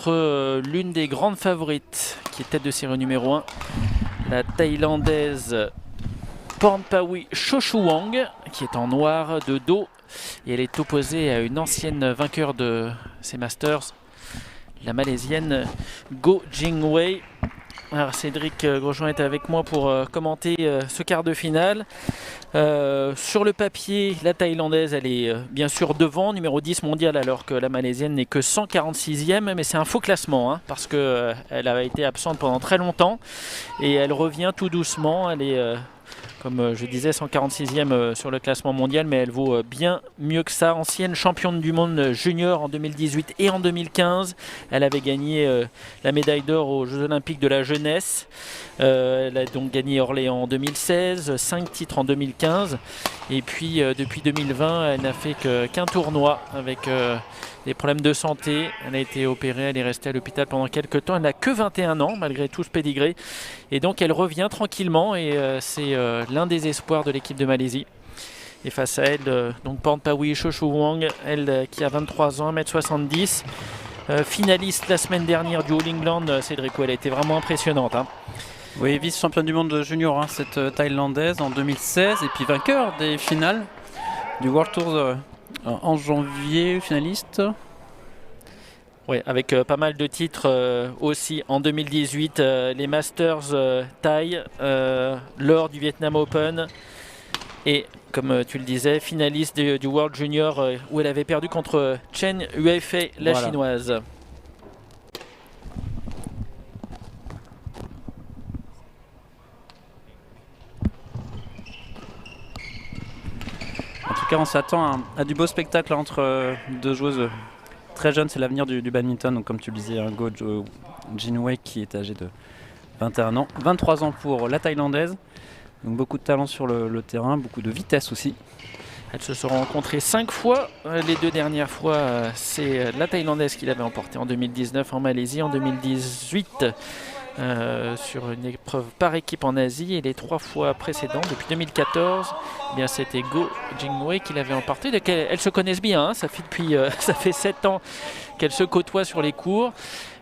contre l'une des grandes favorites qui est tête de série numéro 1, la Thaïlandaise Pornpawi Chochuwang, qui est en noir de dos, et elle est opposée à une ancienne vainqueur de ces Masters, la Malaisienne Goh Jingwei. Alors Cédric Grosjean est avec moi pour commenter ce quart de finale. Sur le papier, la Thaïlandaise, elle est bien sûr devant, numéro 10 mondial, alors que la Malaisienne n'est que 146e, mais c'est un faux classement, hein, parce qu'elle a été absente pendant très longtemps, et elle revient tout doucement. Elle est, comme je disais, 146e sur le classement mondial, mais elle vaut bien mieux que ça. Ancienne championne du monde junior en 2018 et en 2015. Elle avait gagné la médaille d'or aux Jeux Olympiques de la jeunesse. Elle a donc gagné Orléans en 2016, 5 titres en 2015. Et puis depuis 2020, elle n'a fait qu'un tournoi avec des problèmes de santé. Elle a été opérée, elle est restée à l'hôpital pendant quelques temps. Elle n'a que 21 ans, malgré tout ce pédigré. Et donc elle revient tranquillement, et c'est l'un des espoirs de l'équipe de Malaisie. Et face à elle, donc Pornpawi Chochuwang, elle qui a 23 ans, 1m70, finaliste la semaine dernière du All England. Cédric, elle a été vraiment impressionnante, hein. Oui, vice-championne du monde junior, hein, cette Thaïlandaise en 2016, et puis vainqueur des finales du World Tour en janvier, finaliste. Oui, avec pas mal de titres aussi en 2018, les Masters Thaï, l'or du Vietnam Open, et comme tu le disais, finaliste du World Junior où elle avait perdu contre Chen Yuefei, la chinoise. En tout cas, on s'attend à du beau spectacle entre deux joueuses très jeunes. C'est l'avenir du badminton. Donc, comme tu le disais, Goh Jingwei qui est âgée de 21 ans. 23 ans pour la Thaïlandaise. Donc, beaucoup de talent sur le terrain, beaucoup de vitesse aussi. Elles se sont rencontrées 5 fois. Les 2 dernières fois, c'est la Thaïlandaise qui l'avait emporté en 2019 en Malaisie, en 2018 sur une épreuve par équipe en Asie, et les 3 fois précédentes, depuis 2014, eh bien c'était Goh Jingwei qui l'avait emporté. Elles se connaissent bien, hein, ça fait 7 ans qu'elles se côtoient sur les cours.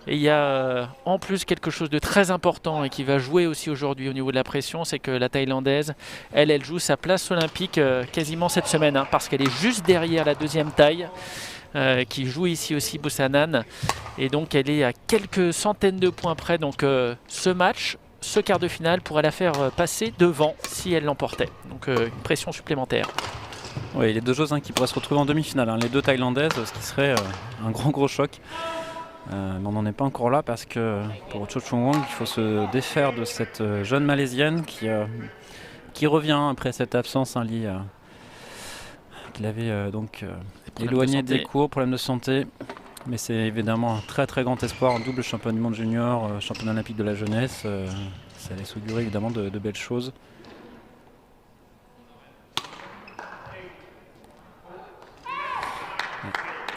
Et il y a en plus quelque chose de très important et qui va jouer aussi aujourd'hui au niveau de la pression, c'est que la Thaïlandaise, elle joue sa place olympique quasiment cette semaine, hein, parce qu'elle est juste derrière la deuxième Thaï, qui joue ici aussi, Busanan, et donc elle est à quelques centaines de points près. Donc ce match, ce quart de finale pourrait la faire passer devant si elle l'emportait. Donc une pression supplémentaire. Oui, les deux joueuses qui pourraient se retrouver en demi-finale, hein, les deux Thaïlandaises, ce qui serait un gros choc. Mais on n'en est pas encore là, parce que pour Chochuwang, il faut se défaire de cette jeune Malaisienne qui revient après cette absence, liée qu'il avait donc éloigné des cours, problème de santé. Mais c'est évidemment un très grand espoir, un double champion du monde junior, champion olympique de la jeunesse. Ça laisse augurer évidemment de belles choses.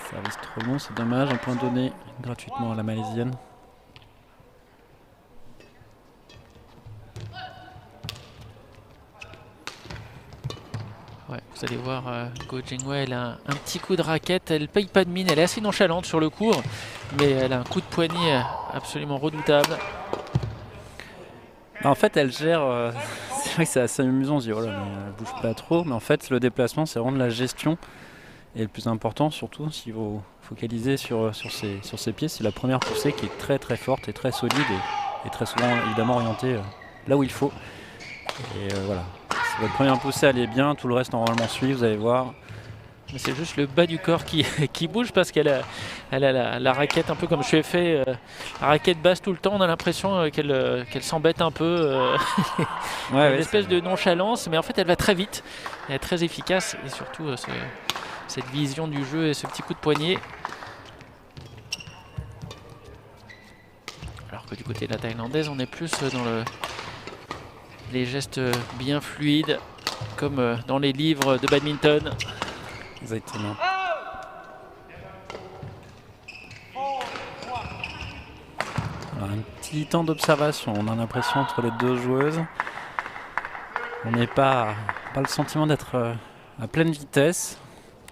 Service trop long, c'est dommage, un point donné gratuitement à la Malaisienne. Ouais, vous allez voir, Goh Jingwei, elle a un petit coup de raquette, elle paye pas de mine, elle est assez nonchalante sur le court, mais elle a un coup de poignet absolument redoutable. En fait, elle gère, c'est vrai que c'est assez amusant, on se dit oh là, mais elle bouge pas trop, mais en fait le déplacement, c'est vraiment de la gestion. Et le plus important, surtout, s'il faut focaliser sur ses pieds, c'est la première poussée qui est très forte et très solide, et très souvent évidemment orientée là où il faut. Et voilà, si votre première poussée elle est bien, tout le reste normalement suit, vous allez voir. Mais c'est juste le bas du corps qui bouge, parce qu'elle a la raquette un peu comme je fais fait, la raquette basse tout le temps. On a l'impression qu'elle s'embête un peu, une espèce de nonchalance, mais en fait elle va très vite, elle est très efficace, et surtout cette vision du jeu et ce petit coup de poignet. Alors que du côté de la Thaïlandaise, on est plus dans les gestes bien fluides, comme dans les livres de badminton. Exactement. Alors, un petit temps d'observation, on a l'impression entre les deux joueuses. On n'est pas le sentiment d'être à pleine vitesse.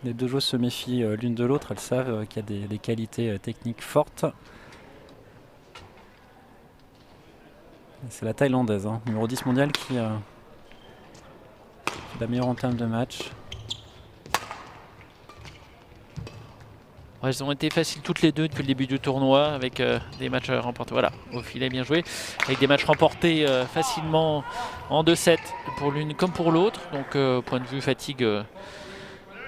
Les deux joueuses se méfient l'une de l'autre, elles savent qu'il y a des qualités techniques fortes. C'est la Thaïlandaise, hein, numéro 10 mondial qui fait la meilleure entame de match. Elles ont été faciles toutes les deux depuis le début du tournoi avec des matchs remportés. Voilà, au filet, bien joué. Avec des matchs remportés facilement en 2-7 pour l'une comme pour l'autre. Donc, point de vue fatigue, a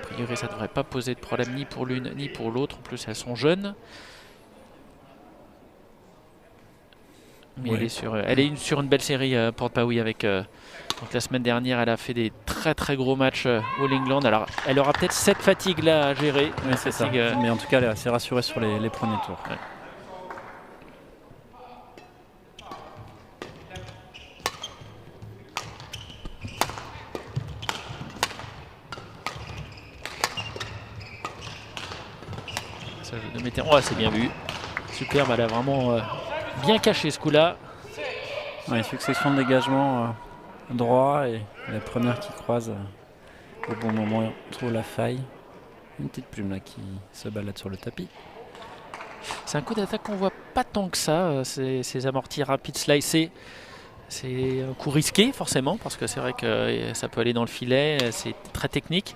priori, ça ne devrait pas poser de problème ni pour l'une ni pour l'autre. En plus, elles sont jeunes. Mais Ouais. elle est sur une belle série, Porte-Paoui, avec. Donc la semaine dernière, elle a fait des très gros matchs All England. Alors, elle aura peut-être cette fatigue là à gérer. Oui, c'est ça. Mais en tout cas, elle est assez rassurée sur les premiers tours. Ouais. Ça, je mettais... Oh, c'est bien vu. Superbe, elle a vraiment bien caché ce coup-là. Ouais, succession de dégagements droit et la première qui croise au bon moment, on trouve la faille. Une petite plume là qui se balade sur le tapis. C'est un coup d'attaque qu'on voit pas tant que ça, ces amortis rapides slicés. C'est un coup risqué forcément parce que c'est vrai que ça peut aller dans le filet, c'est très technique.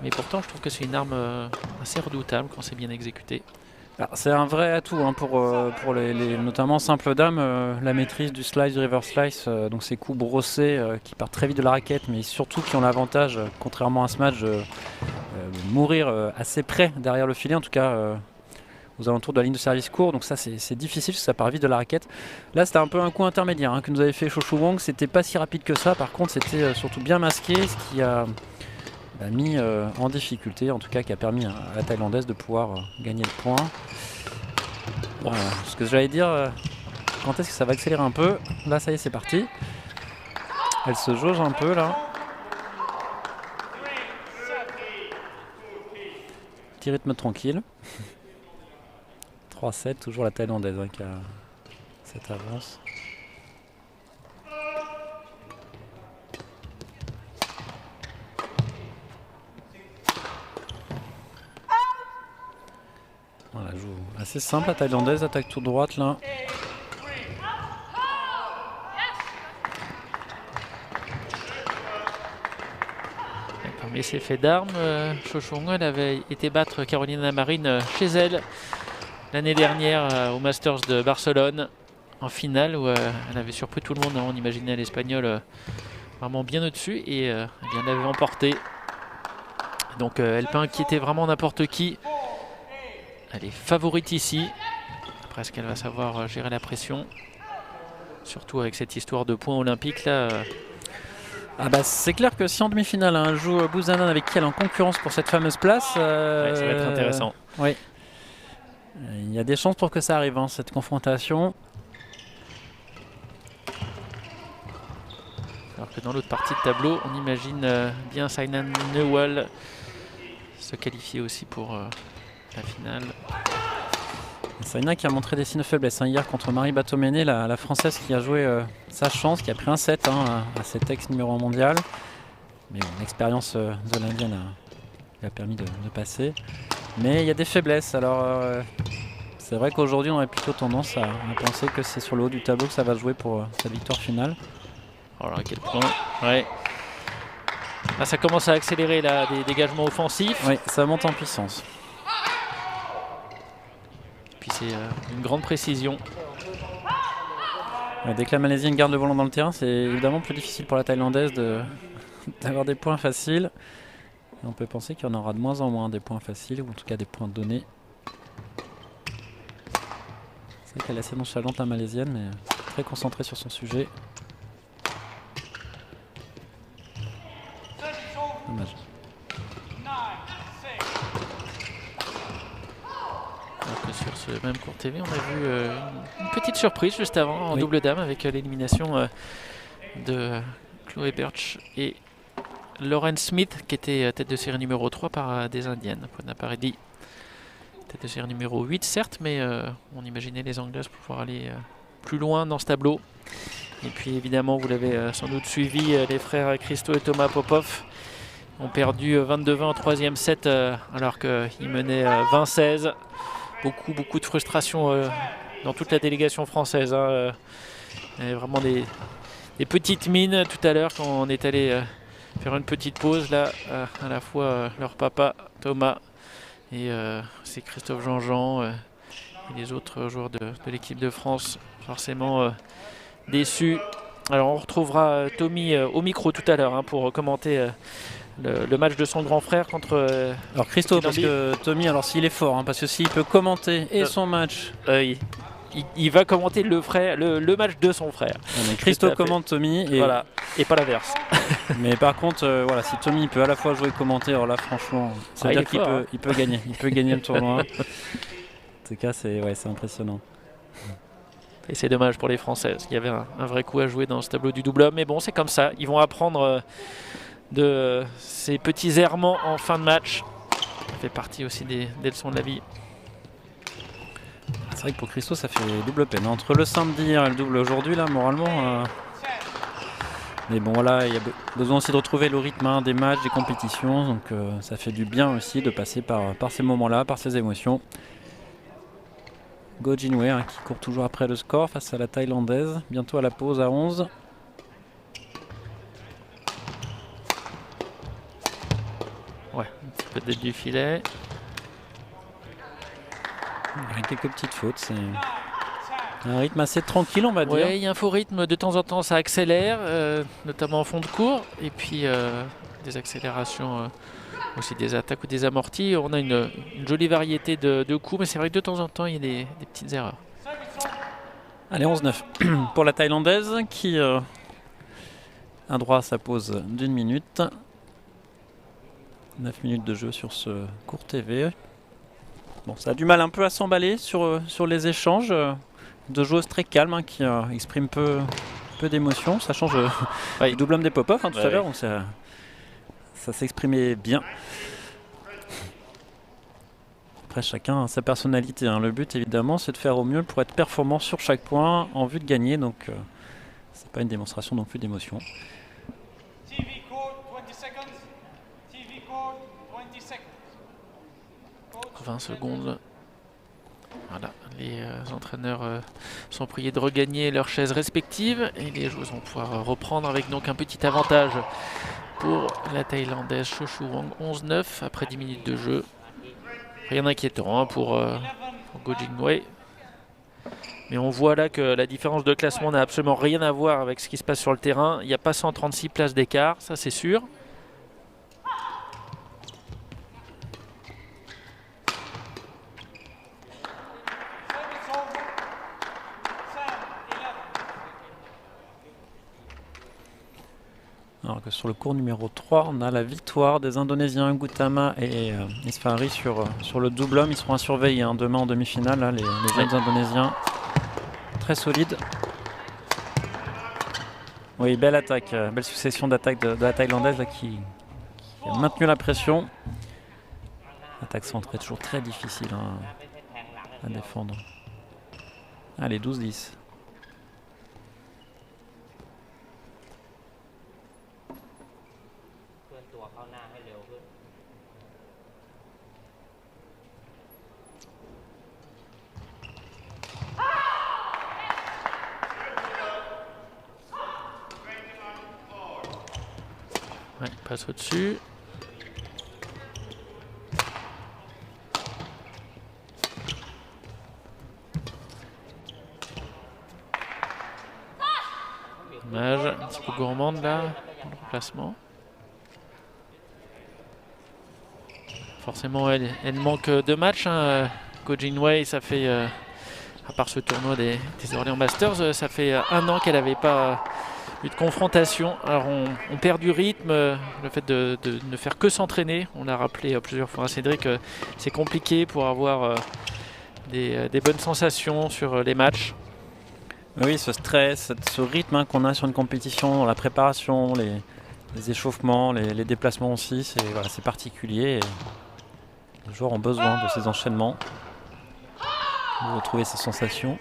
Mais pourtant je trouve que c'est une arme assez redoutable quand c'est bien exécuté. C'est un vrai atout hein, pour les notamment simple dame, la maîtrise du slice, du reverse slice, donc ces coups brossés qui partent très vite de la raquette, mais surtout qui ont l'avantage, contrairement à ce match, de mourir assez près derrière le filet, en tout cas aux alentours de la ligne de service court. Donc ça c'est difficile parce que ça part vite de la raquette. Là c'était un peu un coup intermédiaire hein, que nous avait fait Cho Chu Wang, c'était pas si rapide que ça, par contre c'était surtout bien masqué, ce qui a mis en difficulté, en tout cas qui a permis à la Thaïlandaise de pouvoir gagner le point. Voilà. Ce que j'allais dire, quand est-ce que ça va accélérer un peu? Là ça y est, c'est parti. Elle se jauge un peu là. Petit rythme tranquille. 3-7, toujours la Thaïlandaise hein, qui a cette avance. Voilà, joue assez simple la Thaïlandaise, attaque tout droite là. Parmi ses faits d'armes, Cho Chu Wang, elle avait été battre Carolina Marin chez elle l'année dernière au Masters de Barcelone en finale où elle avait surpris tout le monde. On imaginait l'Espagnol vraiment bien au-dessus et elle l'avait emporté. Donc elle peut inquiéter vraiment n'importe qui. Elle est favorite ici. Après, est-ce qu'elle va savoir gérer la pression? Surtout avec cette histoire de points olympiques là. Ah bah c'est clair que si en demi-finale elle joue Buchanan avec qui elle est en concurrence pour cette fameuse place, Ouais, ça va être intéressant. Oui. Il y a des chances pour que ça arrive hein, cette confrontation. Alors que dans l'autre partie de tableau, on imagine bien Saina Nehwal se qualifier aussi pour la finale. Saina qui a montré des signes de faiblesse hein, hier contre Marie Batomene, la française qui a joué sa chance, qui a pris un set hein, à cet ex numéro 1 mondial. Mais bon, l'expérience de l'Indienne lui a permis de passer. Mais il y a des faiblesses. Alors c'est vrai qu'aujourd'hui on aurait plutôt tendance à penser que c'est sur le haut du tableau que ça va jouer pour cette victoire finale. Alors à quel point ouais. Là, ça commence à accélérer là, des dégagements offensifs. Oui, ça monte en puissance. Puis c'est une grande précision. Ouais, dès que la Malaisienne garde le volant dans le terrain, c'est évidemment plus difficile pour la Thaïlandaise d'avoir des points faciles. Et on peut penser qu'il y en aura de moins en moins des points faciles, ou en tout cas des points donnés. C'est vrai qu'elle est assez nonchalante la Malaisienne, mais très concentrée sur son sujet. Dommage. Alors que sur ce même court TV, on a vu une petite surprise juste avant en double dame avec l'élimination de Chloé Birch et Lauren Smith qui était tête de série numéro 3 par des Indiennes. Purna Paredi, tête de série numéro 8 certes, mais on imaginait les Anglaises pouvoir aller plus loin dans ce tableau. Et puis évidemment, vous l'avez sans doute suivi, les frères Christo et Thomas Popov ont perdu 22-20 au troisième set alors qu'ils menaient 20-16. Beaucoup de frustration dans toute la délégation française. Il y avait vraiment des petites mines tout à l'heure quand on est allé faire une petite pause. Là, à la fois leur papa Thomas et c'est Christophe Jean-Jean et les autres joueurs de l'équipe de France, forcément déçus. Alors on retrouvera Tommy au micro tout à l'heure pour commenter le match de son grand frère contre alors Christophe, parce que Tommy, alors s'il est fort, parce que s'il peut commenter et son match, il va commenter le match de son frère. Christophe commente Tommy et, voilà, et pas l'inverse. Mais par contre, voilà, si Tommy peut à la fois jouer et commenter, alors là franchement, ça veut dire qu'il peut gagner. Il peut gagner le tournoi. En tout cas, c'est impressionnant. Et c'est dommage pour les Français, parce qu'il y avait un vrai coup à jouer dans ce tableau du double homme. Mais bon, c'est comme ça. Ils vont apprendre de ces petits errements en fin de match. Ça fait partie aussi des leçons de la vie. C'est vrai que pour Christo, ça fait double peine. Entre le samedi hier et le double aujourd'hui, là, moralement. Mais bon, voilà, il y a besoin aussi de retrouver le rythme des matchs, des compétitions. Donc ça fait du bien aussi de passer par ces moments-là, par ces émotions. Go Jinwei qui court toujours après le score face à la Thaïlandaise. Bientôt à la pause à 11. Ouais, un petit peu d'aide du filet. Il y a quelques petites fautes. C'est un rythme assez tranquille, on va dire. Oui, il y a un faux rythme. De temps en temps, ça accélère, notamment en fond de cours. Et puis, des accélérations, aussi des attaques ou des amortis. On a une jolie variété de coups, mais c'est vrai que de temps en temps, il y a des petites erreurs. Allez, 11-9 pour la Thaïlandaise qui a droit à sa pause d'1 minute. 9 minutes de jeu sur ce court TV. Bon, ça a du mal un peu à s'emballer sur les échanges. Deux joueuses très calmes qui expriment peu d'émotion. Ça change du double homme des pop-off tout à l'heure. Donc ça s'exprimait bien. Après, chacun a sa personnalité. Le but, évidemment, c'est de faire au mieux pour être performant sur chaque point en vue de gagner. Donc, c'est pas une démonstration non plus d'émotion. 20 secondes. Voilà, les entraîneurs sont priés de regagner leurs chaises respectives et les joueurs vont pouvoir reprendre avec donc un petit avantage pour la Thaïlandaise Cho-Chu Wang. 11-9 après 10 minutes de jeu. Rien d'inquiétant pour Go Jinwei. Mais on voit là que la différence de classement n'a absolument rien à voir avec ce qui se passe sur le terrain. Il n'y a pas 136 places d'écart, ça c'est sûr. Alors que sur le cours numéro 3, on a la victoire des Indonésiens Gautama et Isfari sur le double homme. Ils seront à surveiller demain en demi-finale, là, les jeunes Indonésiens. Très solides. Oui, belle attaque, belle succession d'attaques de la Thaïlandaise là, qui a maintenu la pression. Attaque centrée, toujours très difficile à défendre. Allez, 12-10. Ouais, passe au-dessus. Dommage, un petit peu gourmande là, dans le remplacement. Forcément, elle manque de matchs. Go Jinwei, ça fait, à part ce tournoi des Orléans Masters, ça fait 1 an qu'elle n'avait pas eu de confrontation. Alors on perd du rythme, le fait de ne faire que s'entraîner. On l'a rappelé plusieurs fois à Cédric, c'est compliqué pour avoir des bonnes sensations sur les matchs. Oui, ce stress, ce rythme qu'on a sur une compétition, la préparation, les échauffements, les déplacements aussi, c'est particulier. Et les joueurs ont besoin de ces enchaînements, de retrouver ces sensations.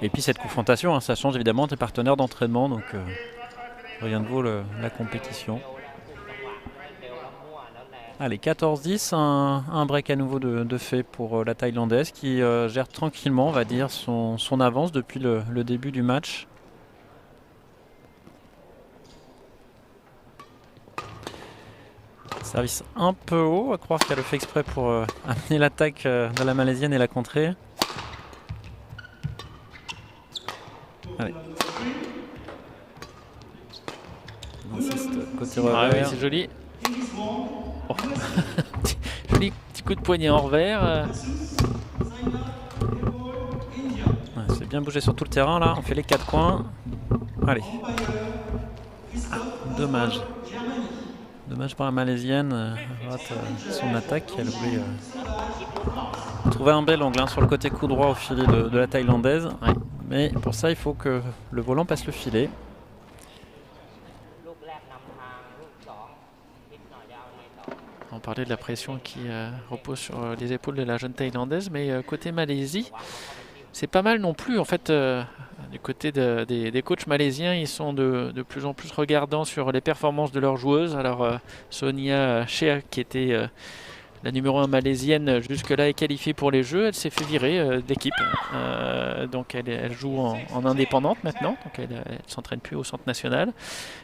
Et puis cette confrontation, ça change évidemment tes partenaires d'entraînement, donc rien ne vaut la compétition. Allez, 14-10, un break à nouveau de fait pour la Thaïlandaise qui gère tranquillement, on va dire, son avance depuis le début du match. Service un peu haut, à croire qu'elle le fait exprès pour amener l'attaque de la Malaisienne et la contrer. Allez. On insiste côté revers. Ah oui, c'est joli. Oh. Joli petit coup de poignet en revers. Ouais, c'est bien bougé sur tout le terrain là, on fait les 4 coins. Allez. Ah, dommage. Dommage pour la Malaisienne, rate son attaque. Elle voulait trouver un bel angle sur le côté coup droit au filet de la Thaïlandaise. Ouais. Mais pour ça, il faut que le volant passe le filet. On parlait de la pression qui repose sur les épaules de la jeune Thaïlandaise, mais côté Malaisie, c'est pas mal non plus. En fait, du côté des coachs malaisiens, ils sont de plus en plus regardants sur les performances de leurs joueuses. Alors Sonia Shea, qui était la numéro 1 malaisienne jusque-là, est qualifiée pour les Jeux. Elle s'est fait virer d'équipe. Donc elle joue en indépendante maintenant. Donc elle ne s'entraîne plus au centre national.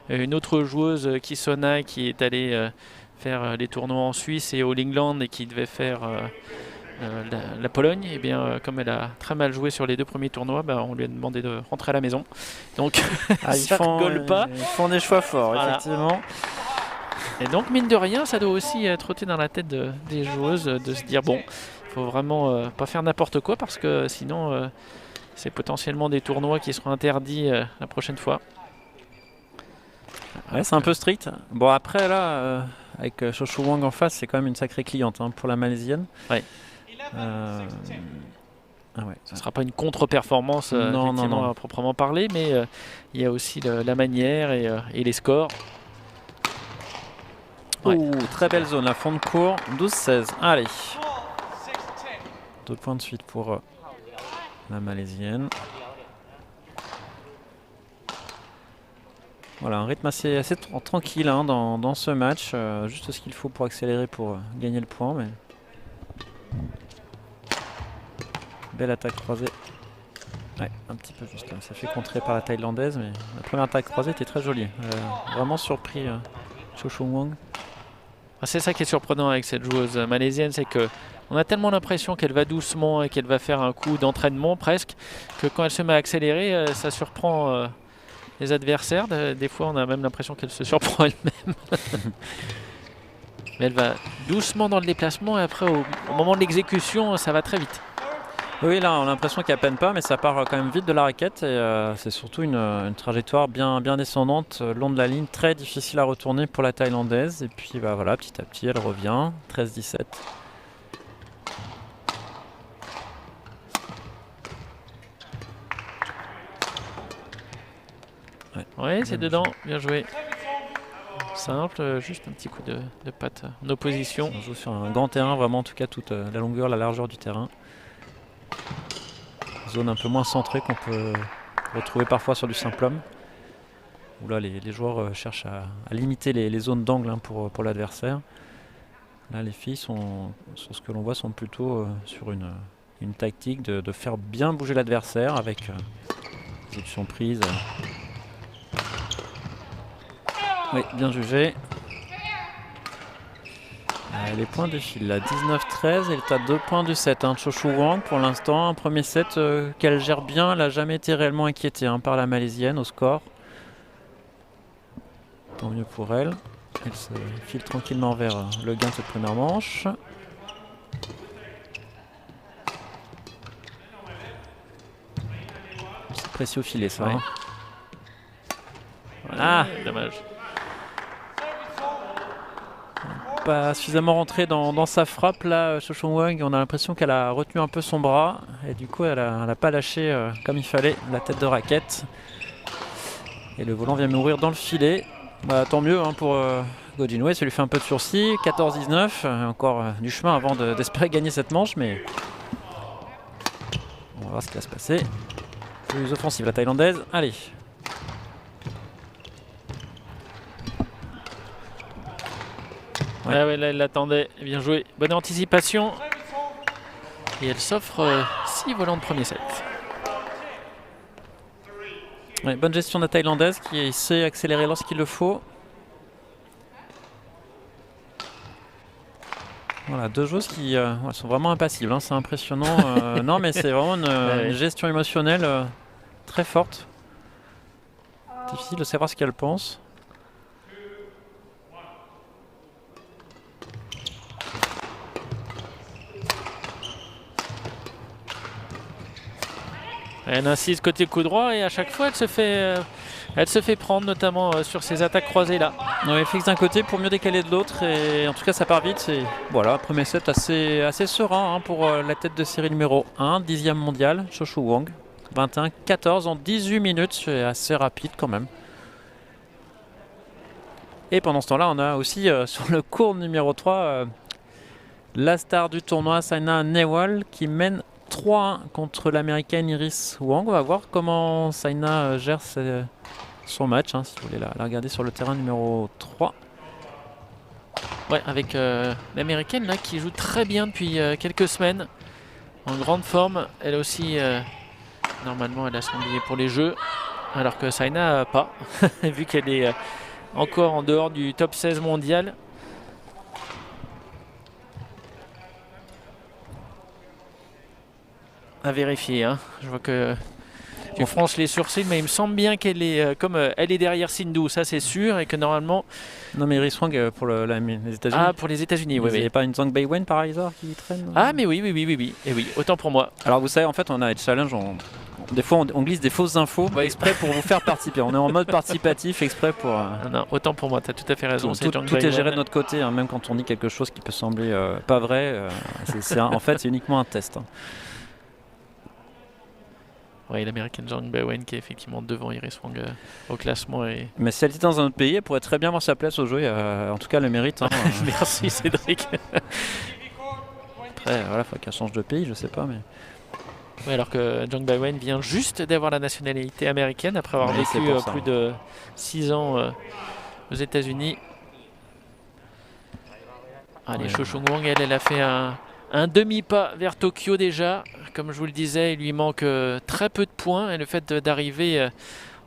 Une autre joueuse, Kisona, qui est allée faire les tournois en Suisse et au England et qui devait faire la Pologne, et bien comme elle a très mal joué sur les 2 premiers tournois, on lui a demandé de rentrer à la maison. Donc ça rigole pas. Ils font des choix forts, voilà. Effectivement. Et donc mine de rien, ça doit aussi trotter dans la tête des joueuses de se dire bon, il faut vraiment pas faire n'importe quoi parce que sinon c'est potentiellement des tournois qui seront interdits la prochaine fois. Ouais, c'est un peu strict. Bon après là, avec Shoshu Wang en face, c'est quand même une sacrée cliente pour la Malaisienne. Ouais. Ah ouais. Ce ne sera pas une contre-performance non. à proprement parler, mais il y a aussi la manière et les scores. Ouais. Très belle zone, la fond de cours, 12-16. Allez. 2 points de suite pour la Malaisienne. Voilà, un rythme assez tranquille dans ce match. Juste ce qu'il faut pour accélérer pour gagner le point. Mais... Belle attaque croisée. Ouais, un petit peu juste. Ça fait contrer par la Thaïlandaise, mais la première attaque croisée était très jolie. Vraiment surpris Shoshu Wang. C'est ça qui est surprenant avec cette joueuse malaisienne, c'est que on a tellement l'impression qu'elle va doucement et qu'elle va faire un coup d'entraînement presque, que quand elle se met à accélérer, ça surprend les adversaires. Des fois, on a même l'impression qu'elle se surprend elle-même. Mais elle va doucement dans le déplacement et après, au moment de l'exécution, ça va très vite. Oui, là, on a l'impression qu'elle peine pas, mais ça part quand même vite de la raquette. Et c'est surtout une trajectoire bien descendante, long de la ligne, très difficile à retourner pour la Thaïlandaise. Et puis, voilà, petit à petit, elle revient. 13-17. Ouais, c'est dedans, bien joué. Simple, juste un petit coup de patte en opposition. On joue sur un grand terrain, vraiment, en tout cas, toute la longueur, la largeur du terrain. Zone un peu moins centrée qu'on peut retrouver parfois sur du simple homme. Où là, les joueurs cherchent à limiter les zones d'angle pour l'adversaire. Là, les filles, sur ce que l'on voit, sont plutôt sur une tactique de faire bien bouger l'adversaire avec des options prises. Oui, bien jugé. Les points défilent là, 19-13 et elle est à 2 points du set. Shoshu Wang pour l'instant, un premier set qu'elle gère bien, elle n'a jamais été réellement inquiétée par la Malaisienne au score. Tant mieux pour elle. Elle se file tranquillement vers le gain de cette première manche. C'est précis au filet ça. Ouais. Ah, dommage. Pas suffisamment rentré dans sa frappe là, Shoshu Wang. On a l'impression qu'elle a retenu un peu son bras et du coup elle n'a pas lâché comme il fallait la tête de raquette. Et le volant vient mourir dans le filet. Tant mieux pour Godinway, ça lui fait un peu de sursis. 14-19, encore du chemin avant d'espérer gagner cette manche, mais on va voir ce qui va se passer. Plus offensive la Thaïlandaise. Allez. Ouais, là, elle l'attendait. Bien joué. Bonne anticipation. Et elle s'offre 6 volants de premier set. Ouais, bonne gestion de la Thaïlandaise qui sait accélérer lorsqu'il le faut. Voilà, deux joueuses qui sont vraiment impassibles, hein, c'est impressionnant. Non, mais c'est vraiment une gestion émotionnelle très forte. Difficile de savoir ce qu'elles pensent. Elle insiste côté coup droit et à chaque fois elle se fait prendre, notamment sur ces attaques croisées là. Ouais, fixe d'un côté pour mieux décaler de l'autre et en tout cas ça part vite. Voilà, premier set assez serein hein, pour la tête de série numéro 1, 10e mondial, Cho-Choo Wang. 21-14 en 18 minutes, c'est assez rapide quand même. Et pendant ce temps-là, on a aussi sur le court numéro 3 la star du tournoi, Saina Nehwal, qui mène 3-1 contre l'américaine Iris Wang. On va voir comment Saina gère son match, hein, si vous voulez la regarder sur le terrain numéro 3. Ouais, avec l'américaine là qui joue très bien depuis quelques semaines, en grande forme. Elle aussi, normalement, elle a son billet pour les Jeux, alors que Saina pas, vu qu'elle est encore en dehors du top 16 mondial. À vérifier, hein. Je vois que tu fronces les sourcils, mais il me semble bien qu'elle est elle est derrière Sindhu, ça c'est sûr, et que normalement. Non, mais Iris Wang pour les États-Unis. Ah, pour les États-Unis, oui. Il n'y a pas une Zhang Beiwen par hasard qui traîne? Ah, mais oui. Et oui, autant pour moi. Alors vous savez, en fait, on a des challenges. Des fois, on glisse des fausses infos exprès pour vous faire participer. On est en mode participatif exprès pour. Non, autant pour moi, tu as tout à fait raison. Tout est géré de notre côté, hein, même quand on dit quelque chose qui peut sembler pas vrai. En fait, c'est uniquement un test. Hein. Oui, l'américaine Zhang Beiwen qui est effectivement devant Iris Wang au classement. Mais si elle était dans un autre pays, elle pourrait très bien avoir sa place au jeu. En tout cas, le mérite. Hein, Merci Cédric. Après, voilà, il faut qu'elle change de pays, je sais pas. Mais... Oui, alors que Zhang Beiwen vient juste d'avoir la nationalité américaine après avoir vécu plus de 6 ans aux États-Unis. Allez, Cho-Choo Wang, elle a fait un demi-pas vers Tokyo déjà. Comme je vous le disais, il lui manque très peu de points. Et le fait d'arriver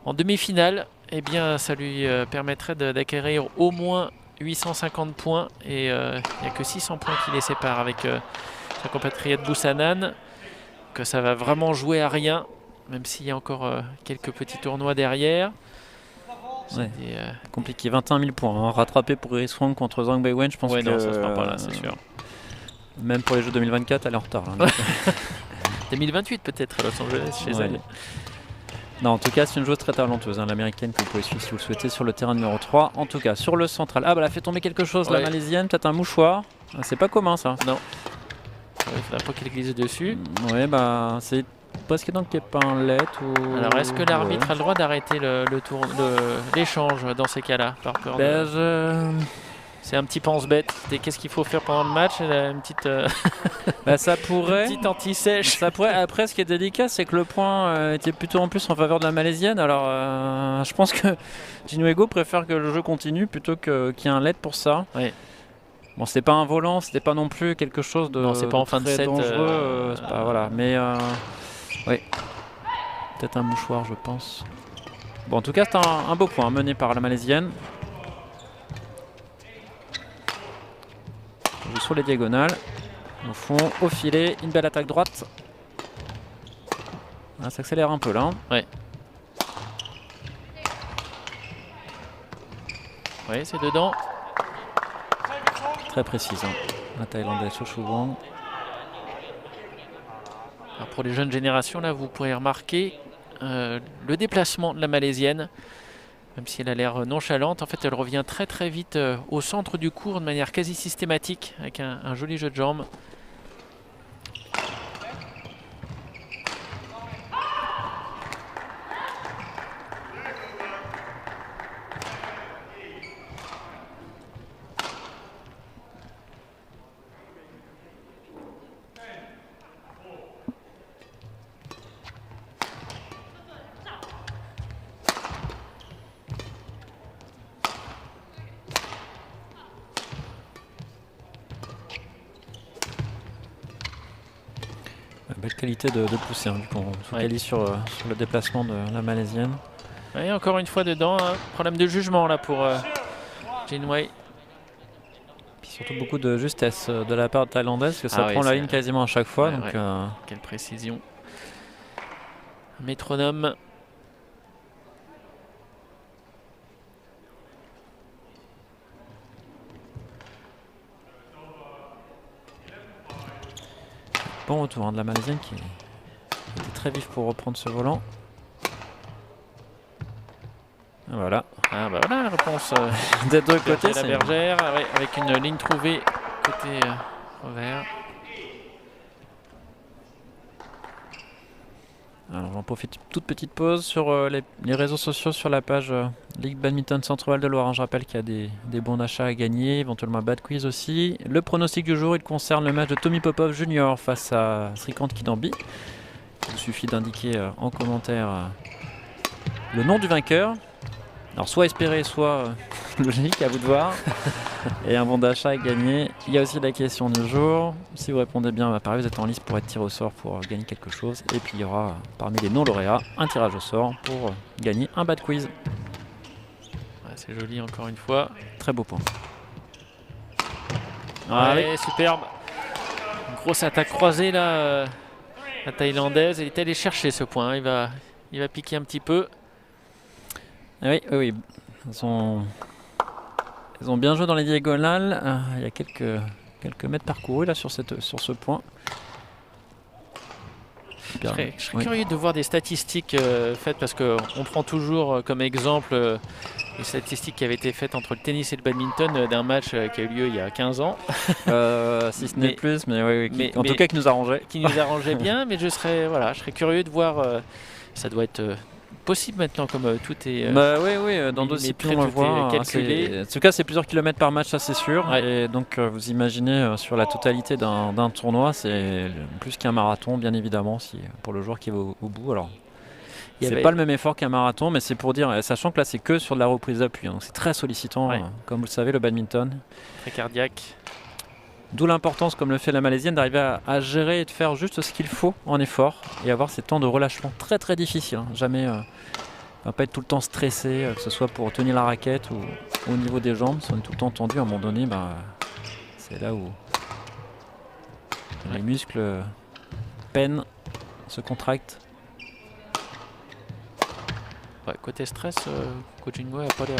en demi-finale, eh bien, ça lui permettrait d'acquérir au moins 850 points. Et il n'y a que 600 points qui les séparent avec sa compatriote Busanan. Que ça va vraiment jouer à rien, même s'il y a encore quelques petits tournois derrière. Ouais. Compliqué, 21 000 points. Hein. Rattrapé pour Iris Wang contre Zhang Beiwen, je pense que non, ça se fera pas là, c'est sûr. Même pour les Jeux 2024, elle est en retard. Là, 2028 peut-être à Los Angeles chez elle. Non, en tout cas, c'est une joueuse très talentueuse, hein, l'américaine, que vous pouvez suivre si vous le souhaitez sur le terrain numéro 3. En tout cas, sur le central. Ah, bah, elle a fait tomber quelque chose, la malaisienne, peut-être un mouchoir. C'est pas commun, ça. Non. Il faudra pas qu'elle glisse dessus. Ouais, bah, c'est presque donc qu'il n'y ait pas un let ou... Alors, est-ce que l'arbitre a le droit d'arrêter l'échange dans ces cas-là, par peur C'est un petit pense-bête. Qu'est-ce qu'il faut faire pendant le match? Elle a une petite, ça pourrait. Une petite anti-sèche. Ça pourrait. Après, ce qui est délicat, c'est que le point était plutôt en plus en faveur de la malaisienne. Alors, je pense que Jinuego préfère que le jeu continue plutôt qu'il y ait un let pour ça. Oui. Bon, c'était pas un volant, c'était pas non plus quelque chose de. Non, c'est pas en fin de set. Dangereux, voilà. Mais oui. Peut-être un mouchoir, je pense. Bon, en tout cas, c'est un beau point mené par la malaisienne. Sur les diagonales, au fond, au filet, une belle attaque droite. Ah, ça accélère un peu là. Hein. Ouais. Oui, c'est dedans. Très précise, hein. La Thaïlandaise Cho-Choo Wang. Alors pour les jeunes générations, là, vous pourrez remarquer le déplacement de la malaisienne. Même si elle a l'air nonchalante, en fait elle revient très très vite au centre du court de manière quasi systématique avec un joli jeu de jambes. Belle qualité de pousser, hein, qu'on se focalise sur le déplacement de la malaisienne. Et encore une fois dedans, hein, problème de jugement là pour Jin Wei. Puis Surtout beaucoup de justesse de la part thaïlandaise, que ça Ah oui, prend la c'est- ligne quasiment à chaque fois. Ouais, Donc, ouais. Quelle précision. Métronome. bon retour de la Malaisienne qui était très vif pour reprendre ce volant. Et voilà. Ah bah voilà la réponse. Des deux côtés, La bergère avec une ligne trouvée côté revers. Alors j'en profite, toute petite pause sur les réseaux sociaux, sur la page Ligue Badminton Centre-Val de Loire. Je rappelle qu'il y a des bons d'achat à gagner, éventuellement un bad quiz aussi. Le pronostic du jour, il concerne le match de Tommy Popov Jr. face à Srikant Kidambi. Il vous suffit d'indiquer en commentaire le nom du vainqueur. Alors soit espéré, soit logique, à vous de voir. Et un bon d'achat à gagner. Il y a aussi la question du jour. Si vous répondez bien, pareil, vous êtes en liste pour être tiré au sort pour gagner quelque chose. Et puis il y aura parmi les non-lauréats un tirage au sort pour gagner un bad quiz. Ouais, c'est joli encore une fois. Très beau point. Ouais, superbe. Une grosse attaque croisée là. La thaïlandaise. Elle est allée chercher ce point. Il va piquer un petit peu. Oui. Ils ont bien joué dans les diagonales. Il y a quelques mètres parcourus là sur ce point. Je serais curieux de voir des statistiques faites parce qu'on prend toujours comme exemple les statistiques qui avaient été faites entre le tennis et le badminton d'un match qui a eu lieu il y a 15 ans. Si ce n'est plus, mais oui, en tout cas qui nous arrangeait. Qui nous arrangeait bien, mais je serais curieux de voir. Ça doit être possible maintenant, comme tout est. Oui, dans d'autres disciplines on le voit. Calculé. En tout cas, c'est plusieurs kilomètres par match, ça c'est sûr. Ouais. Et donc, vous imaginez sur la totalité d'un tournoi, c'est plus qu'un marathon, bien évidemment, pour le joueur qui va au bout. Alors, c'est pas le même effort qu'un marathon, mais c'est pour dire, sachant que là, c'est que sur de la reprise d'appui. Donc, c'est très sollicitant, comme vous le savez, le badminton. Très cardiaque. D'où l'importance, comme le fait la Malaisienne, d'arriver à gérer et de faire juste ce qu'il faut en effort et avoir ces temps de relâchement très très difficiles. Jamais, on va pas être tout le temps stressé, que ce soit pour tenir la raquette ou au niveau des jambes. Si on est tout le temps tendu, à un moment donné, c'est là où les muscles peinent, se contractent. Ouais, côté stress, coach Ingwe n'a pas l'air.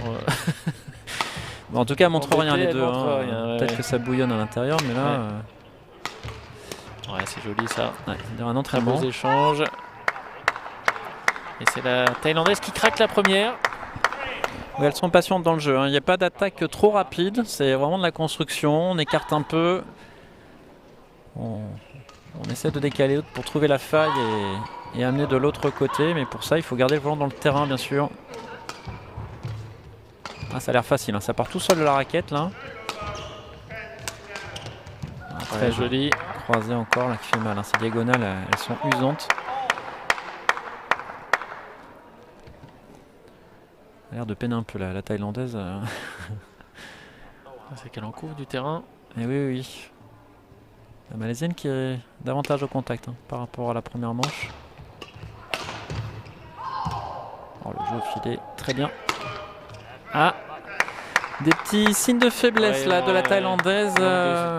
En tout cas, elle montre rien les deux. Peut-être que ça bouillonne à l'intérieur, mais là. Ouais, c'est joli ça. C'est un entraînement. Beaux échanges. Et c'est la Thaïlandaise qui craque la première. Oui, elles sont patientes dans le jeu. Il n'y a pas d'attaque trop rapide. C'est vraiment de la construction. On écarte un peu. On essaie de décaler l'autre pour trouver la faille et amener de l'autre côté. Mais pour ça, il faut garder le volant dans le terrain, bien sûr. Ça a l'air facile, ça part tout seul de la raquette là. Très joli. Croisé encore là qui fait mal. Ces diagonales, elles sont usantes. Elle a l'air de peiner un peu la Thaïlandaise. C'est qu'elle en couvre du terrain. Et oui. La Malaisienne qui est davantage au contact par rapport à la première manche. Le jeu au filet, très bien. Des petits signes de faiblesse de la Thaïlandaise.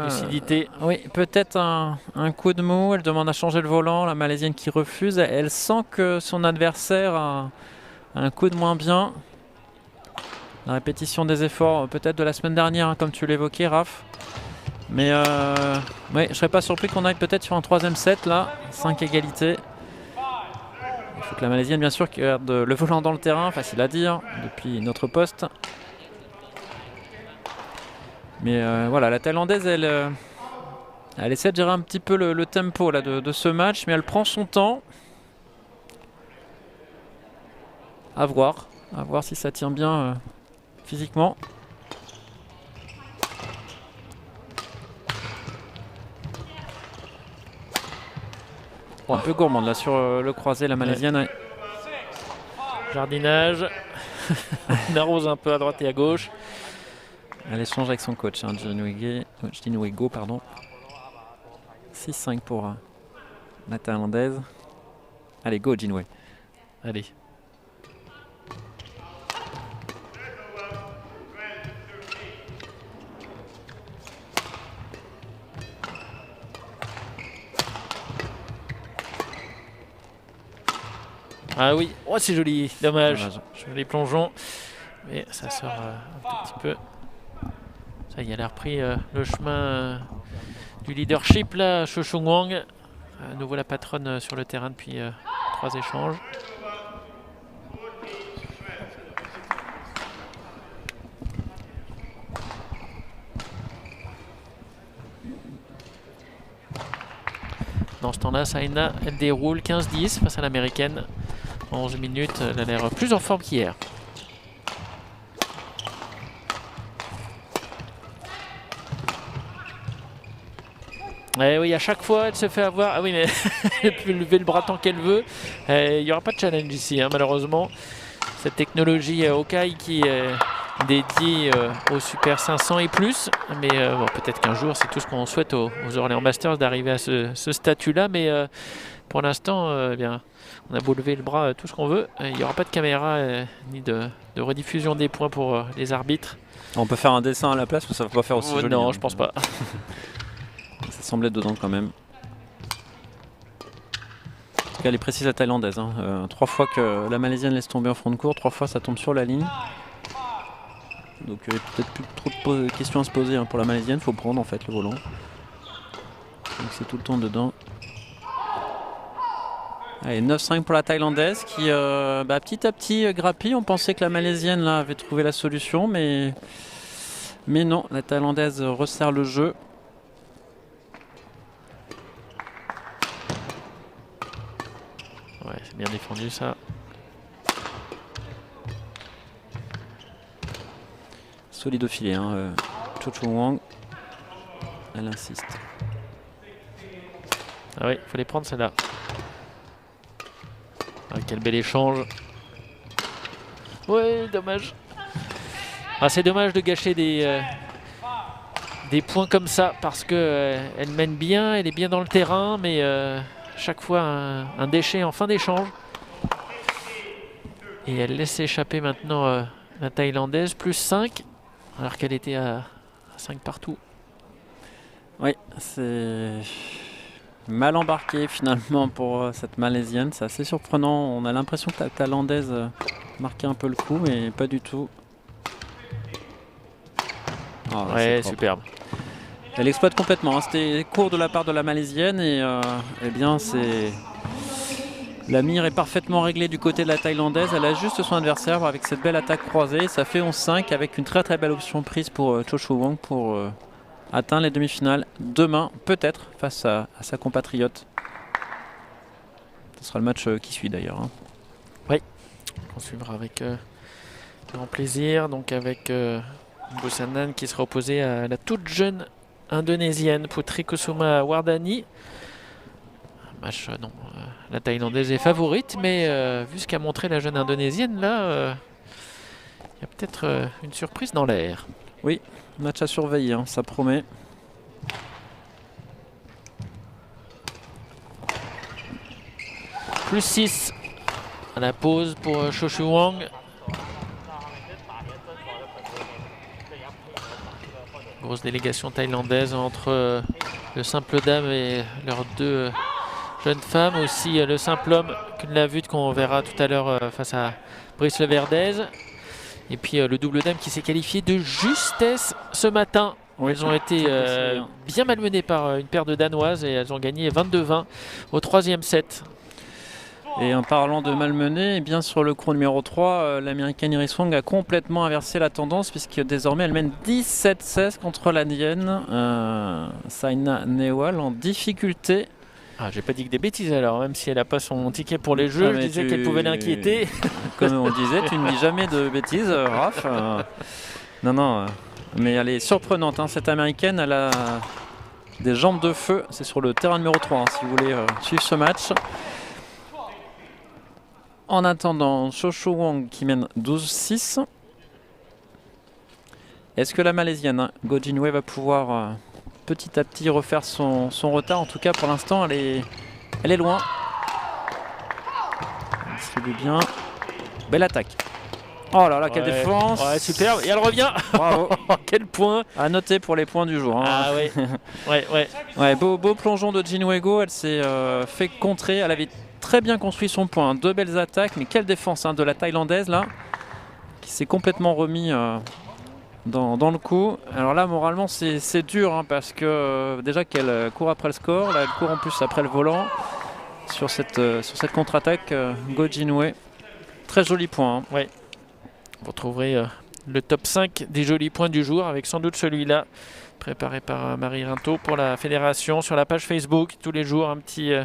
Lucidité. Oui, peut-être un coup de mou. Elle demande à changer le volant. La Malaisienne qui refuse. Elle sent que son adversaire a un coup de moins bien. La répétition des efforts peut-être de la semaine dernière, comme tu l'évoquais, Raph. Mais je ne serais pas surpris qu'on aille peut-être sur un troisième set là. 5 égalités. Il faut que la Malaisienne, bien sûr, garde le volant dans le terrain, facile à dire, depuis notre poste. Mais la Thaïlandaise, elle essaie de gérer un petit peu le tempo là, de ce match, mais elle prend son temps. À voir si ça tient bien physiquement. Un peu gourmande là sur le croisé, la Malaisienne. Ouais. Jardinage. On arrose un peu à droite et à gauche. Elle échange avec son coach, Jinwego, pardon. 6-5 pour la Thaïlandaise. Allez, go Jinwei. Allez. Ah oui, oh, c'est joli, dommage. Joli plongeon. Mais ça sort un tout petit peu. Ça y est, elle a repris le chemin du leadership là, Cho Chung Wang. À nouveau la patronne sur le terrain depuis 3 échanges. Dans ce temps-là, Saina, elle déroule 15-10 face à l'américaine. En 11 minutes, elle a l'air plus en forme qu'hier. Eh oui, à chaque fois, elle se fait avoir. Ah oui, mais elle peut lever le bras tant qu'elle veut. Il n'y aura pas de challenge ici, hein, malheureusement. Cette technologie Hawkeye qui est dédiée au Super 500 et plus. Mais bon, peut-être qu'un jour, c'est tout ce qu'on souhaite aux Orléans Masters d'arriver à ce statut-là. Mais pour l'instant, eh bien, on a beau lever le bras tout ce qu'on veut. Il n'y aura pas de caméra ni de rediffusion des points pour les arbitres. On peut faire un dessin à la place ou ça va pas faire aussi joli? Non, je pense pas. Ça semblait dedans quand même. En tout cas, elle est précise la thaïlandaise. 3 fois que la malaisienne laisse tomber en front de court, 3 fois ça tombe sur la ligne. Donc peut-être plus trop de questions à se poser pour la malaisienne, faut prendre en fait le volant. Donc c'est tout le temps dedans. Allez, 9-5 pour la thaïlandaise qui petit à petit grappille. On pensait que la malaisienne là avait trouvé la solution, mais non, la thaïlandaise resserre le jeu. Ouais, c'est bien défendu ça. Solide au filet, Cho Chung Wang. Elle insiste. Ah oui, il faut les prendre celle-là. Ah, quel bel échange. Ouais, dommage. Ah, c'est dommage de gâcher des points comme ça parce que elle mène bien, elle est bien dans le terrain, mais chaque fois un déchet en fin d'échange. Et elle laisse échapper maintenant la thaïlandaise, plus 5, alors qu'elle était à 5 partout. Oui, c'est mal embarqué finalement pour cette malaisienne. C'est assez surprenant. On a l'impression que la thaïlandaise marquait un peu le coup, mais pas du tout. Oh, ouais, superbe. Elle exploite complètement. C'était court de la part de la malaisienne et eh bien c'est. La mire est parfaitement réglée du côté de la thaïlandaise. Elle ajuste son adversaire avec cette belle attaque croisée. Ça fait 11-5 avec une très belle option prise pour Cho Chung Wang pour atteindre les demi-finales demain, peut-être, face à sa compatriote. Ce sera le match qui suit d'ailleurs. Oui, on suivra avec grand plaisir. Donc avec Busanan qui sera opposé à la toute jeune indonésienne Putri Kusuma Wardani. Match, non, la thaïlandaise est favorite, mais vu ce qu'a montré la jeune indonésienne, là, il y a peut-être une surprise dans l'air. Oui, match à surveiller, ça promet. Plus 6 à la pause pour Cho Chung Wang. Grosse délégation thaïlandaise entre le simple dame et leurs deux jeunes femmes. Aussi le simple homme, la vue qu'on verra tout à l'heure face à Brice Leverdez. Et puis le double dame qui s'est qualifié de justesse ce matin. Oui, elles ont été bien malmenées par une paire de Danoises et elles ont gagné 22-20 au 3e set. Et en parlant de malmené, eh bien sur le cours numéro 3, l'américaine Iris Wong a complètement inversé la tendance puisque désormais elle mène 17-16 contre l'Indienne Saina Nehwal en difficulté. Ah, j'ai pas dit que des bêtises alors, même si elle n'a pas son ticket pour les jeux, je disais qu'elle pouvait l'inquiéter. Comme on disait, tu ne dis jamais de bêtises, Raph. Non, mais elle est surprenante, cette américaine, elle a des jambes de feu, c'est sur le terrain numéro 3, si vous voulez suivre ce match. En attendant, Cho Chung Wang qui mène 12-6. Est-ce que la malaisienne Go Jin-wei va pouvoir petit à petit refaire son retard? En tout cas, pour l'instant, elle est loin. Elle distribue bien. Belle attaque. Oh là là, quelle défense! Ouais, superbe. Et elle revient. Bravo. Quel point! À noter pour les points du jour. Ah oui. Ouais. Ouais, beau plongeon de Jin Wei Go. Elle s'est fait contrer. Elle avait très bien construit son point. 2 belles attaques, mais quelle défense de la Thaïlandaise là, qui s'est complètement remis dans le coup. Alors là, moralement, c'est dur parce que déjà qu'elle court après le score, là, elle court en plus après le volant sur cette contre-attaque. Go Jinwei, très joli point. Ouais. Vous retrouverez le top 5 des jolis points du jour avec sans doute celui-là préparé par Marie Rintaud pour la fédération sur la page Facebook. Tous les jours, un petit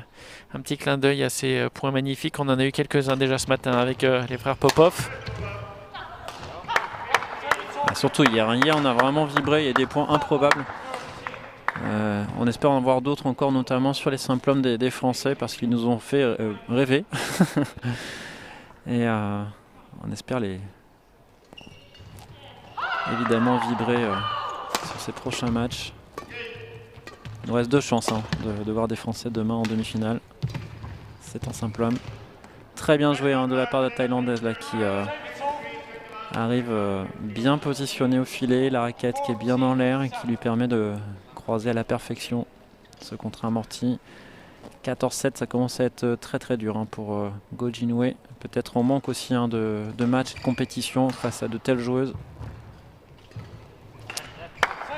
clin d'œil à ces points magnifiques. On en a eu quelques-uns déjà ce matin avec les frères Popov. Surtout hier, on a vraiment vibré, il y a des points improbables. On espère en voir d'autres encore, notamment sur les simples hommes des Français, parce qu'ils nous ont fait rêver. Et on espère évidemment vibrer sur ces prochains matchs. Il nous reste 2 chances de voir des Français demain en demi-finale. C'est en simple homme. Très bien joué de la part de la Thaïlandaise là, qui arrive bien positionnée au filet, la raquette qui est bien dans l'air et qui lui permet de croiser à la perfection ce contre amorti. 14-7, ça commence à être très très dur pour Go Jinwei. Peut-être on manque aussi de matchs de compétition face à de telles joueuses.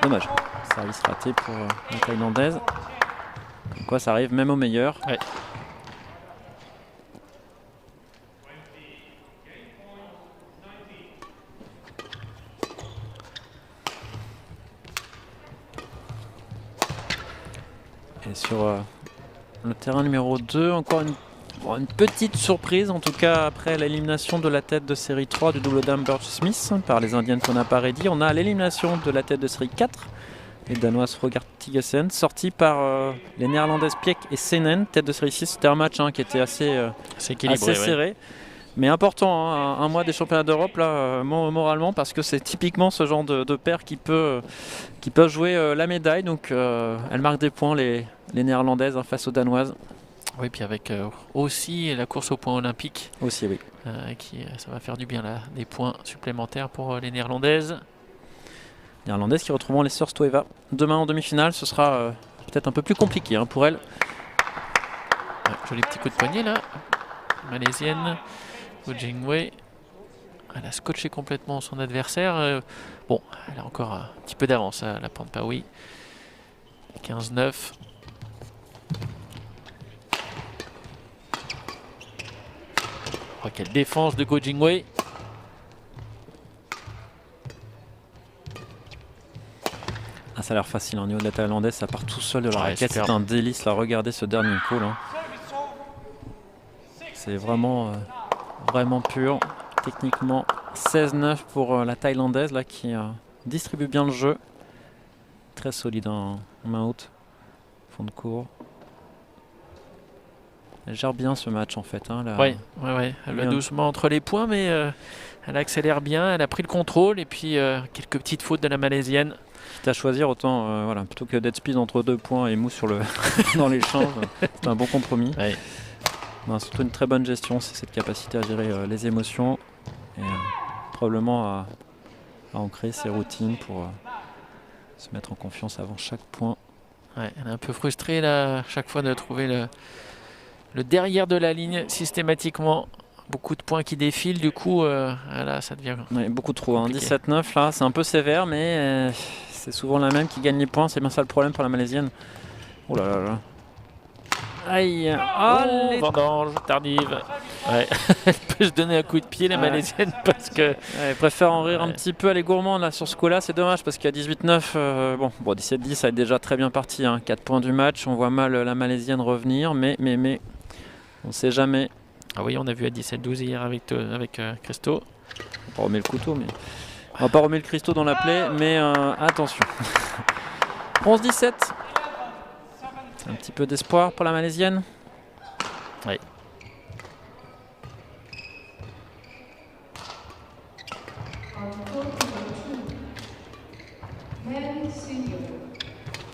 Dommage, service raté pour la Thaïlandaise. Comme quoi ça arrive même au meilleur. Ouais. Et sur le terrain numéro 2, encore une petite surprise, en tout cas après l'élimination de la tête de série 3 du double dame Birch Smith par les Indiennes qu'on n'a pas ready. On a l'élimination de la tête de série 4, les Danoises Rogard Tigesen, sortie par les Néerlandaises Piek et Senen, tête de série 6. C'était un match qui était assez serré. Ouais. Mais important, un mois des championnats d'Europe là, moralement, parce que c'est typiquement ce genre de paire qui peut jouer la médaille. Donc elle marque des points, les Néerlandaises face aux Danoises. Oui, puis avec aussi la course au point olympique. Aussi, oui. Ça va faire du bien là, des points supplémentaires pour les Néerlandaises. Néerlandaises qui retrouveront les sœurs Stoeva demain en demi-finale. Ce sera peut-être un peu plus compliqué pour elles. Joli petit coup de poignet là. Malaisienne. Go Jinwei. Elle a scotché complètement son adversaire. Bon, elle a encore un petit peu d'avance, la Panpawi. 15-9. Oh, quelle défense de Go Jinwei. Ça a l'air facile au niveau de la Thaïlandaise, ça part tout seul de la raquette. C'est un délice là, regardez ce dernier coup là. C'est vraiment pur. Techniquement 16-9 pour la Thaïlandaise là, qui distribue bien le jeu. Très solide en main haute, fond de cours. Elle gère bien ce match en fait. Oui. Elle va doucement entre les points, mais elle accélère bien, elle a pris le contrôle et puis quelques petites fautes de la Malaisienne. Quitte à choisir, autant plutôt que d'être speed entre 2 points et mou dans l'échange, c'est un bon compromis. Ouais. Surtout une très bonne gestion, c'est cette capacité à gérer les émotions et probablement à ancrer ses routines pour se mettre en confiance avant chaque point. Ouais, elle est un peu frustrée là, chaque fois de trouver le derrière de la ligne systématiquement. Beaucoup de points qui défilent, du coup là ça devient beaucoup trop. 17-9 là, c'est un peu sévère, mais c'est souvent la même qui gagne les points. C'est bien ça le problème pour la Malaisienne. Oh là là là. Aïe. Vendange tardive. Ouais. Elle peut se donner un coup de pied la Malaisienne parce que elle préfère en rire un petit peu. Elle est gourmande là sur ce coup-là. C'est dommage parce qu'à 18-9, bon 17-10 ça est déjà très bien parti. 4 points du match. On voit mal la Malaisienne revenir, mais on ne sait jamais. Ah oui, on a vu à 17-12 hier avec Christo. On va pas remettre le couteau, mais on va pas remettre le Christo dans la plaie, mais attention. 11-17. Un petit peu d'espoir pour la Malaisienne. Oui.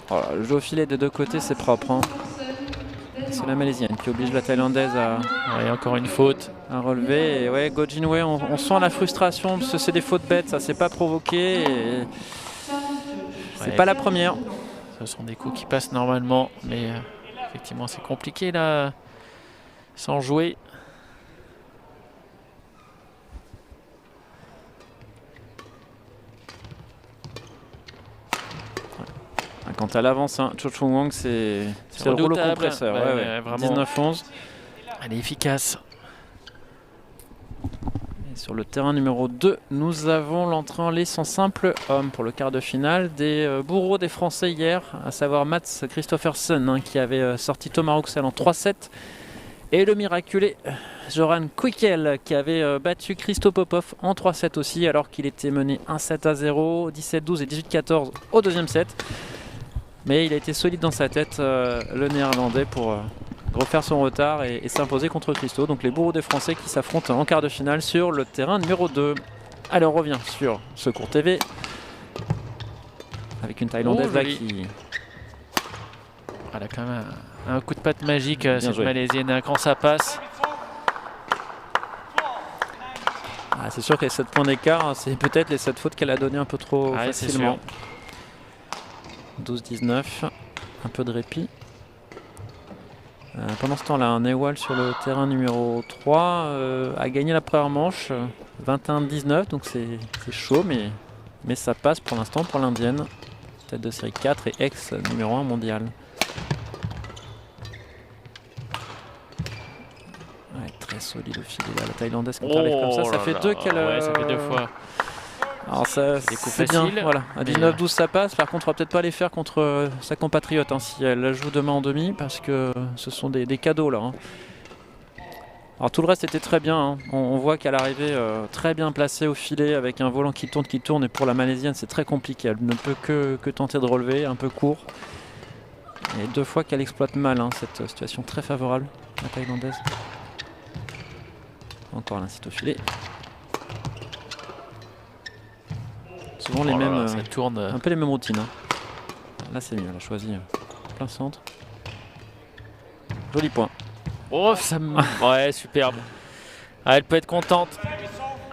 Voilà, le jeu au filet des deux côtés, c'est propre. C'est la Malaisienne qui oblige la Thaïlandaise à encore une faute à relever. Et ouais, Go Jinwei, on sent la frustration parce que c'est des fautes bêtes, ça s'est pas provoqué. C'est pas la première. Ce sont des coups qui passent normalement, mais effectivement c'est compliqué là sans jouer. Quant à l'avance, hein, Cho Chung Wang, c'est le rouleau compresseur. Ouais, vraiment. 19-11. Elle est efficace. Et sur le terrain numéro 2, nous avons l'entrée en lice en simple homme pour le quart de finale des bourreaux des Français hier, à savoir Mats Christoffersen, hein, qui avait sorti Thomas Rouxel en 3-7, et le miraculé Zoran Quikel qui avait battu Christo Popov en 3-7 aussi, alors qu'il était mené 1-7-0, 17-12 et 18-14 au deuxième set. Mais il a été solide dans sa tête, le néerlandais, pour refaire son retard et s'imposer contre Christo. Donc les bourreaux des Français qui s'affrontent en quart de finale sur le terrain numéro 2. Allez, on revient sur Secours TV. Avec une Thaïlandaise là qui... Elle a quand même un coup de patte magique, cette Malaisienne, quand ça passe. Ah, c'est sûr que les 7 points d'écart, c'est peut-être les 7 fautes qu'elle a donné un peu trop facilement. 12-19, un peu de répit. Pendant ce temps-là, un Nehwal sur le terrain numéro 3 a gagné la première manche, 21-19, donc c'est chaud, mais ça passe pour l'instant pour l'Indienne. Tête de série 4 et ex numéro 1 mondial. Ouais, très solide au filet, là, la Thaïlandaise quand elle arrive comme ça fait deux qu'elle... Ouais, ça fait 2 fois. Alors ça, c'est bien, voilà. À 19-12 ça passe, par contre on va peut-être pas les faire contre sa compatriote hein, si elle la joue demain en demi, parce que ce sont des cadeaux là. Hein. Alors tout le reste était très bien, hein. On voit qu'à l'arrivée très bien placée au filet avec un volant qui tourne, et pour la Malaisienne c'est très compliqué, elle ne peut que tenter de relever, un peu court. Et 2 fois qu'elle exploite mal hein, cette situation très favorable, la Thaïlandaise. Encore l'incite au filet. Souvent les mêmes, ça tourne. Un peu les mêmes routines. Hein. Là c'est mieux, elle a choisi plein centre. Joli point. Oh, ça me... Ouais, superbe. Ah, elle peut être contente.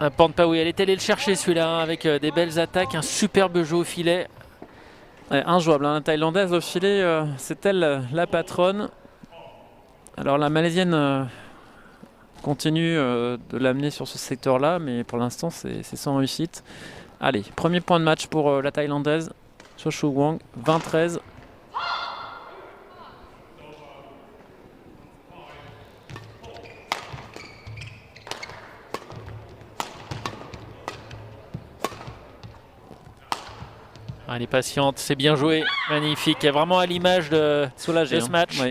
Un Pornpaoui, elle est allée le chercher celui-là, hein, avec des belles attaques, un superbe jeu au filet. Ouais, injouable, hein. La Thaïlandaise au filet, c'est elle la patronne. Alors la Malaisienne continue de l'amener sur ce secteur-là, mais pour l'instant c'est sans réussite. Allez, premier point de match pour la Thaïlandaise, Cho Chung Wang, 20-13. Elle est patiente, c'est bien joué, magnifique, elle est vraiment à l'image de ce match. Oui.